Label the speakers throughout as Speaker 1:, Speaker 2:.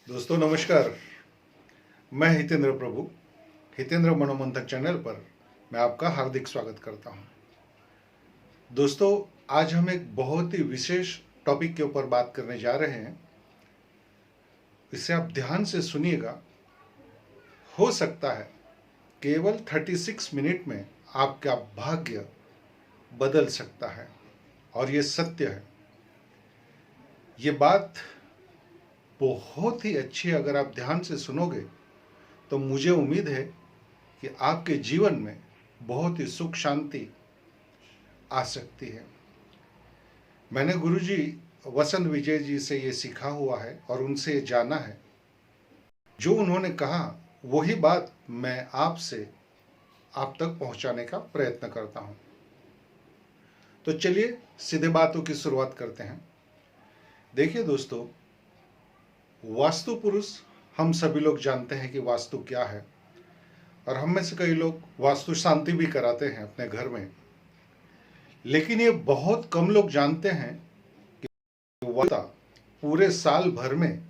Speaker 1: दोस्तों नमस्कार। मैं हितेंद्र प्रभु, हितेंद्र मनोमंथन चैनल पर मैं आपका हार्दिक स्वागत करता हूं। दोस्तों, आज हम एक बहुत ही विशेष टॉपिक के ऊपर बात करने जा रहे हैं। इसे आप ध्यान से सुनिएगा। हो सकता है केवल 36 मिनट में आपका भाग्य बदल सकता है, और ये सत्य है। ये बात बहुत ही अच्छी, अगर आप ध्यान से सुनोगे तो मुझे उम्मीद है कि आपके जीवन में बहुत ही सुख शांति आ सकती है। मैंने गुरुजी वसंत विजय जी से ये सीखा हुआ है और उनसे ये जाना है। जो उन्होंने कहा वही बात मैं आपसे आप तक पहुंचाने का प्रयत्न करता हूं। तो चलिए सीधे बातों की शुरुआत करते हैं। देखिए दोस्तों, वास्तु पुरुष हम सभी लोग जानते हैं कि वास्तु क्या है, और हम में से कई लोग वास्तु शांति भी कराते हैं अपने घर में। लेकिन ये बहुत कम लोग जानते हैं कि वास्तु पूरे साल भर में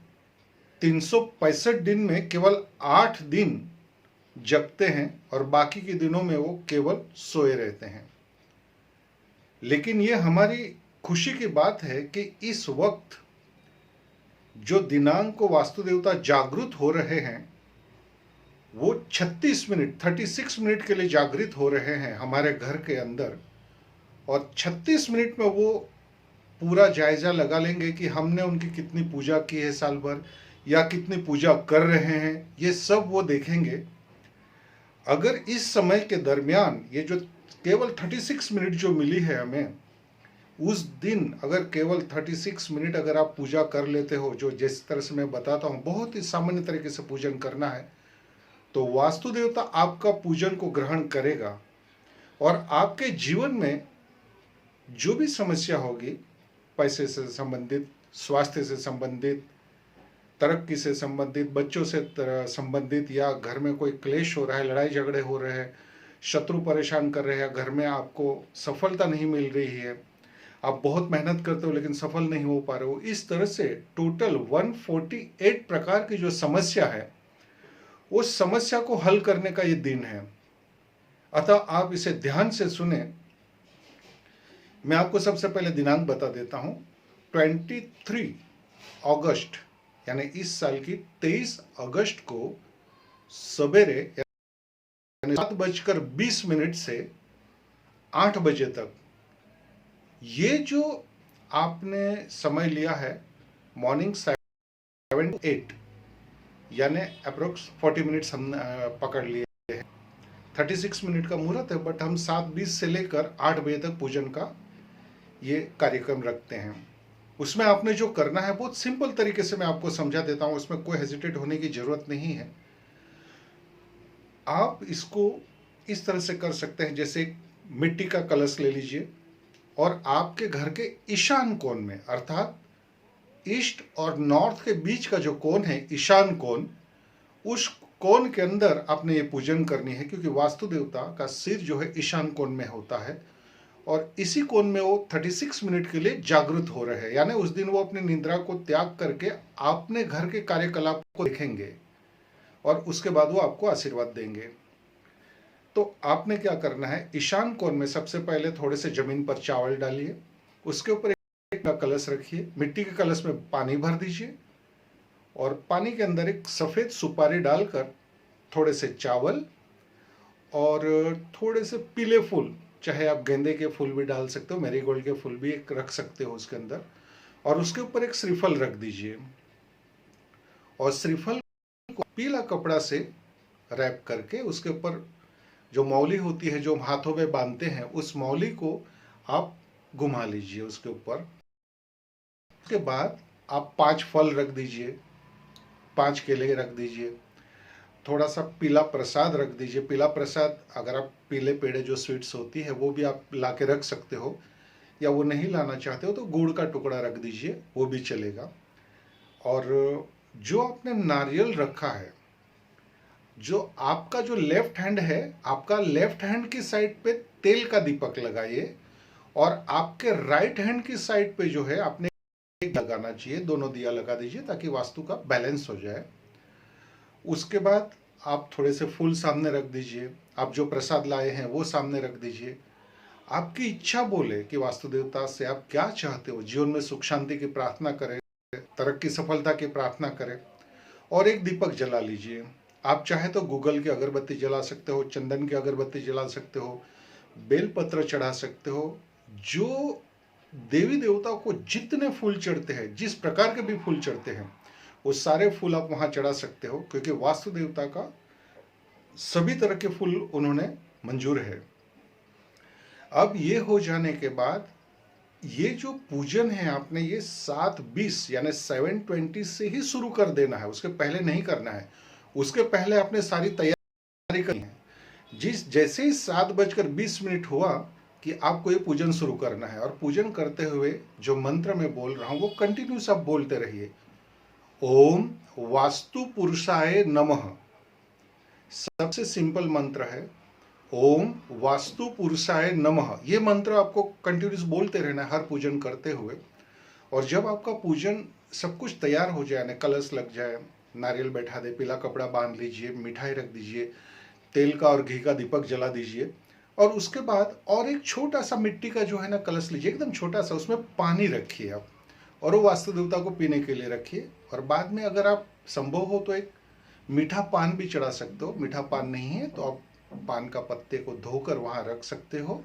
Speaker 1: 365 दिन में केवल 8 दिन जगते हैं और बाकी के दिनों में वो केवल सोए रहते हैं। लेकिन ये हमारी खुशी की बात है कि इस वक्त जो दिनांक को वास्तु देवता जागृत हो रहे हैं, वो 36 मिनट के लिए जागृत हो रहे हैं हमारे घर के अंदर। और 36 मिनट में वो पूरा जायजा लगा लेंगे कि हमने उनकी कितनी पूजा की है साल भर, या कितनी पूजा कर रहे हैं। ये सब वो देखेंगे। अगर इस समय के दरमियान ये जो केवल 36 मिनट जो मिली है हमें, उस दिन अगर केवल 36 मिनट अगर आप पूजा कर लेते हो, जो जिस तरह से मैं बताता हूँ बहुत ही सामान्य तरीके से पूजन करना है, तो वास्तु देवता आपका पूजन को ग्रहण करेगा। और आपके जीवन में जो भी समस्या होगी, पैसे से संबंधित, स्वास्थ्य से संबंधित, तरक्की से संबंधित, बच्चों से संबंधित, या घर में कोई क्लेश हो रहा है, लड़ाई झगड़े हो रहे हैं, शत्रु परेशान कर रहे हैं, घर में आपको सफलता नहीं मिल रही है, आप बहुत मेहनत करते हो लेकिन सफल नहीं हो पा रहे हो, इस तरह से टोटल 148 प्रकार की जो समस्या है, उस समस्या को हल करने का ये दिन है। अतः आप इसे ध्यान से सुने। मैं आपको सबसे पहले दिनांक बता देता हूं। 23 अगस्त यानी इस साल की 23 अगस्त को सवेरे 7:20 से 8 बजे तक, ये जो आपने समय लिया है मॉर्निंग 7 to 8, यानी अप्रोक्स 40 मिनट्स हम पकड़ लिए हैं। 36 मिनट का मुहूर्त है, बट हम 7:20 से लेकर 8 बजे तक पूजन का ये कार्यक्रम रखते हैं। उसमें आपने जो करना है बहुत सिंपल तरीके से मैं आपको समझा देता हूं, उसमें कोई हेजिटेट होने की जरूरत नहीं है। आप इसको इस तरह से कर सकते हैं, जैसे मिट्टी का कलश ले लीजिए और आपके घर के ईशान कोण में, अर्थात ईस्ट और नॉर्थ के बीच का जो कोण है, ईशान कोण, उस कोण के अंदर आपने ये पूजन करनी है। क्योंकि वास्तु देवता का सिर जो है ईशान कोण में होता है, और इसी कोण में वो 36 मिनट के लिए जागृत हो रहे हैं। यानी उस दिन वो अपनी निद्रा को त्याग करके अपने घर के कार्यकलाप को देखेंगे और उसके बाद वो आपको आशीर्वाद देंगे। तो आपने क्या करना है, ईशान कोण में सबसे पहले थोड़े से जमीन पर चावल डालिए, उसके ऊपर एक कलश रखिए, मिट्टी के कलश में पानी भर दीजिए, और पानी के अंदर एक सफेद सुपारी डालकर थोड़े से चावल और थोड़े से पीले फूल, चाहे आप गेंदे के फूल भी डाल सकते हो, मैरीगोल्ड के फूल भी एक रख सकते हो उसके अंदर, और उसके ऊपर एक श्रीफल रख दीजिए। और श्रीफल को पीला कपड़ा से रैप करके उसके ऊपर जो मौली होती है जो हाथों में बांधते हैं, उस मौली को आप घुमा लीजिए उसके ऊपर। उसके बाद आप 5 फल रख दीजिए, 5 केले रख दीजिए, थोड़ा सा पीला प्रसाद रख दीजिए। पीला प्रसाद, अगर आप पीले पेड़े जो स्वीट्स होती है वो भी आप ला के रख सकते हो, या वो नहीं लाना चाहते हो तो गुड़ का टुकड़ा रख दीजिए, वो भी चलेगा। और जो आपने नारियल रखा है, जो आपका जो लेफ्ट हैंड है, आपका लेफ्ट हैंड की साइड पे तेल का दीपक लगाइए, और आपके राइट हैंड की साइड पे जो है आपने लगाना चाहिए, दोनों दिया लगा दीजिए ताकि वास्तु का बैलेंस हो जाए। उसके बाद आप थोड़े से फूल सामने रख दीजिए, आप जो प्रसाद लाए हैं वो सामने रख दीजिए। आपकी इच्छा बोले कि वास्तु देवता से आप क्या चाहते हो, जीवन में सुख शांति की प्रार्थना करें, तरक्की सफलता की प्रार्थना करें, और एक दीपक जला लीजिए। आप चाहे तो गूगल की अगरबत्ती जला सकते हो, चंदन की अगरबत्ती जला सकते हो, बेलपत्र चढ़ा सकते हो। जो देवी देवताओं को जितने फूल चढ़ते हैं, जिस प्रकार के भी फूल चढ़ते हैं, वो सारे फूल आप वहां चढ़ा सकते हो, क्योंकि वास्तु देवता का सभी तरह के फूल उन्होंने मंजूर है। अब ये हो जाने के बाद ये जो पूजन है आपने ये 7:20 यानी 7:20 से ही शुरू कर देना है, उसके पहले नहीं करना है। उसके पहले आपने सारी तैयारी करनी है। जैसे ही 7:20 हुआ कि आपको ये पूजन शुरू करना है, और पूजन करते हुए जो मंत्र मैं बोल रहा हूं वो कंटिन्यूस आप बोलते रहिए। ओम वास्तु पुरुषाय नमः, सबसे सिंपल मंत्र है। ओम वास्तु पुरुषाय नमः, ये मंत्र आपको कंटिन्यूस बोलते रहना है हर पूजन करते हुए। और जब आपका पूजन सब कुछ तैयार हो जाए, कलश लग जाए, नारियल बैठा दे, पीला कपड़ा बांध लीजिए, मिठाई रख दीजिए, तेल का और घी का दीपक जला दीजिए, और उसके बाद और एक छोटा सा मिट्टी का जो है ना कलश लीजिए, एकदम छोटा सा, उसमें पानी रखिए आप, और वो वास्तु देवता को पीने के लिए रखिए। और बाद में अगर आप संभव हो तो एक मीठा पान भी चढ़ा सकते हो। मीठा पान नहीं है तो आप पान का पत्ते को धोकर वहां रख सकते हो,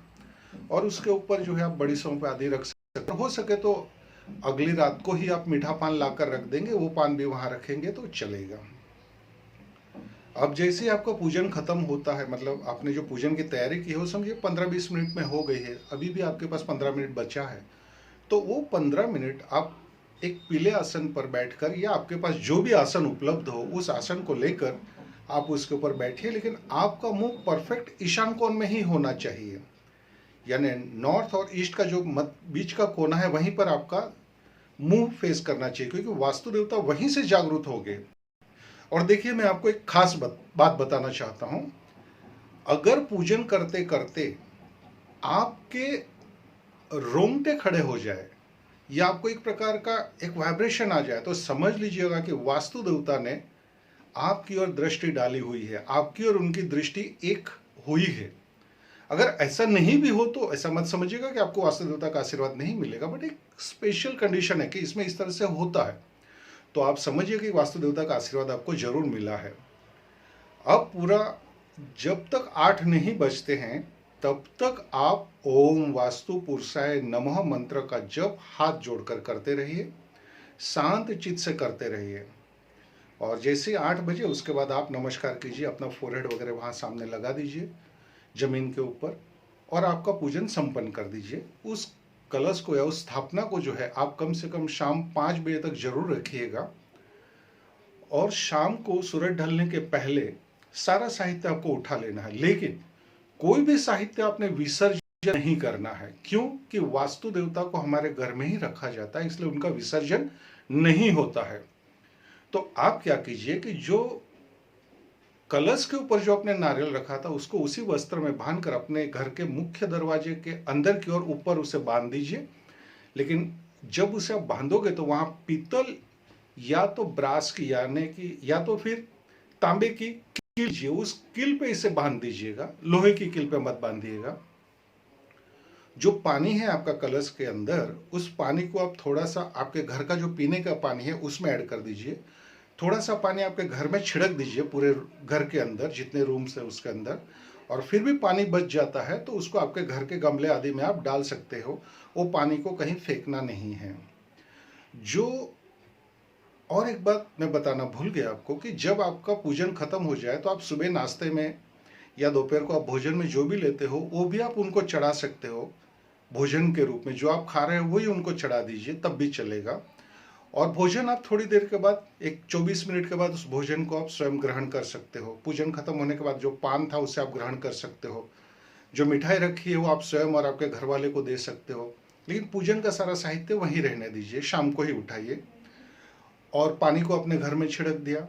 Speaker 1: और उसके ऊपर जो है आप बड़ी सौंफ आदि रख सकते हो सके तो अगली रात को ही आप मीठा पान लाकर रख देंगे, वो पान भी वहां रखेंगे तो चलेगा। अब जैसे आपका पूजन खत्म होता है, मतलब आपने जो पूजन की तैयारी की है वो समझिए 15-20 मिनट में हो गई है, अभी भी आपके पास 15 मिनट बचा है, तो वो 15 मिनट आप एक पीले आसन पर बैठकर, या आपके पास जो भी आसन उपलब्ध हो उस आसन को लेकर आप उसके ऊपर बैठिए, लेकिन आपका मुंह परफेक्ट ईशान कोण में ही होना चाहिए, यानी नॉर्थ और ईस्ट का जो बीच का कोना है वहीं पर आपका मुंह फेस करना चाहिए, क्योंकि वास्तु देवता वहीं से जागरूक हो गए। और देखिए, मैं आपको एक खास बात बताना चाहता हूं। अगर पूजन करते करते आपके रोंगटे खड़े हो जाए या आपको एक प्रकार का एक वाइब्रेशन आ जाए, तो समझ लीजिएगा कि वास्तु देवता ने आपकी ओर दृष्टि डाली हुई है, आपकी और उनकी दृष्टि एक हुई है। अगर ऐसा नहीं भी हो तो ऐसा मत समझिएगा कि आपको वास्तु देवता का आशीर्वाद नहीं मिलेगा, बट एक स्पेशल कंडीशन है कि इसमें इस तरह से होता है, तो आप समझिए कि वास्तु देवता का आशीर्वाद आपको जरूर मिला है। अब पूरा जब तक 8 नहीं बजते हैं तब तक आप ओम वास्तु पुरुषाय नमः मंत्र का जप हाथ जोड़कर करते रहिए, शांत चित्त से करते रहिए। और जैसे 8 बजे उसके बाद आप नमस्कार कीजिए, अपना फोरहेड वगैरह वहाँ सामने लगा दीजिए जमीन के ऊपर, और आपका पूजन संपन्न कर दीजिए। उस कलश को या उस स्थापना को जो है आप कम से कम शाम 5 बजे तक जरूर रखिएगा, और शाम को सूरज ढलने के पहले सारा साहित्य आपको उठा लेना है, लेकिन कोई भी साहित्य आपने विसर्जन नहीं करना है। क्यों कि वास्तु देवता को हमारे घर में ही रखा जाता है, इसलिए उनका विसर्जन नहीं होता है। तो आप क्या कीजिए कि जो कलश के ऊपर जो आपने नारियल रखा था उसको उसी वस्त्र में बांधकर अपने घर के मुख्य दरवाजे के अंदर की ओर ऊपर उसे बांध दीजिए। लेकिन जब उसे आप बांधोगे तो वहां पीतल या तो ब्रास की यानी कि या तो फिर तांबे की कील, उस कील पे इसे बांध दीजिएगा, लोहे की कील पे मत बांधिएगा। जो पानी है आपका कलश के अंदर, उस पानी को आप थोड़ा सा आपके घर का जो पीने का पानी है उसमें ऐड कर दीजिए। थोड़ा सा पानी आपके घर में छिड़क दीजिए पूरे घर के अंदर, जितने रूम्स है उसके अंदर, और फिर भी पानी बच जाता है तो उसको आपके घर के गमले आदि में आप डाल सकते हो, वो पानी को कहीं फेंकना नहीं है। जो और एक बात मैं बताना भूल गया आपको कि जब आपका पूजन खत्म हो जाए तो आप सुबह नाश्ते में या दोपहर को आप भोजन में जो भी लेते हो वो भी आप उनको चढ़ा सकते हो भोजन के रूप में। जो आप खा रहे हो वही उनको चढ़ा दीजिए, तब भी चलेगा। और भोजन आप थोड़ी देर के बाद, एक 24 मिनट के बाद उस भोजन को आप स्वयं ग्रहण कर सकते हो। पूजन खत्म होने के बाद जो पान था उसे आप ग्रहण कर सकते हो, जो मिठाई रखी है वो आप स्वयं और आपके घर वाले को दे सकते हो, लेकिन पूजन का सारा साहित्य वहीं रहने दीजिए, शाम को ही उठाइए। और पानी को अपने घर में छिड़क दिया।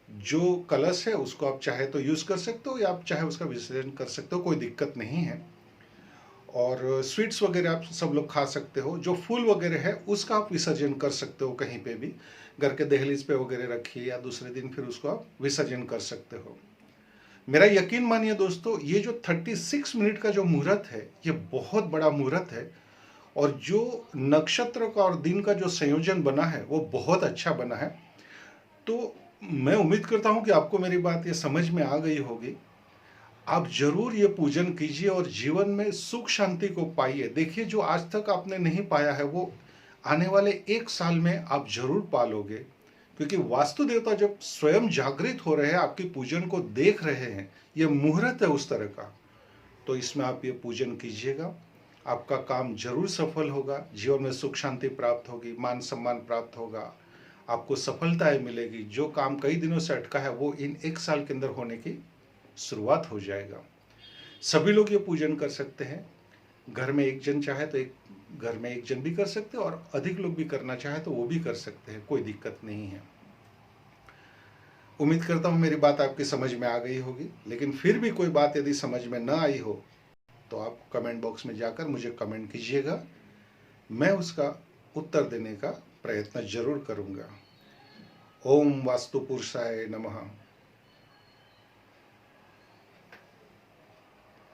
Speaker 1: जो कलश है उसको आप चाहे तो यूज कर सकते हो या आप चाहे उसका विसर्जन कर सकते हो, कोई दिक्कत नहीं है। और स्वीट्स वगैरह आप सब लोग खा सकते हो। जो फूल वगैरह है उसका आप विसर्जन कर सकते हो कहीं पे भी, घर के दहलीज पे वगैरह रखिए या दूसरे दिन फिर उसको आप विसर्जन कर सकते हो। मेरा यकीन मानिए दोस्तों, ये जो 36 मिनट का जो मुहूर्त है ये बहुत बड़ा मुहूर्त है, और जो नक्षत्र का और दिन का जो संयोजन बना है वो बहुत अच्छा बना है। तो मैं उम्मीद करता हूँ कि आपको मेरी बात ये समझ में आ गई होगी। आप जरूर ये पूजन कीजिए और जीवन में सुख शांति को पाइए। देखिए, जो आज तक आपने नहीं पाया है वो आने वाले 1 साल में आप जरूर पालोगे, क्योंकि वास्तु देवता जब स्वयं जागृत हो रहे हैं, आपकी पूजन को देख रहे हैं, ये मुहूर्त है उस तरह का। तो इसमें आप ये पूजन कीजिएगा, आपका काम जरूर सफल होगा, जीवन में सुख शांति प्राप्त होगी, मान सम्मान प्राप्त होगा, आपको सफलताएं मिलेगी। जो काम कई दिनों से अटका है वो इन 1 साल के अंदर होने की शुरुआत हो जाएगा। सभी लोग ये पूजन कर सकते हैं। घर में एक जन चाहे तो एक घर में एक जन भी कर सकते हैं, और अधिक लोग भी करना चाहे तो वो भी कर सकते हैं, कोई दिक्कत नहीं है। उम्मीद करता हूँ मेरी बात आपकी समझ में आ गई होगी, लेकिन फिर भी कोई बात यदि समझ में न आई हो तो आप कमेंट बॉक्स में जाकर मुझे कमेंट कीजिएगा, मैं उसका उत्तर देने का प्रयत्न जरूर करूँगा। ओम वास्तु पुरुषाय नमः।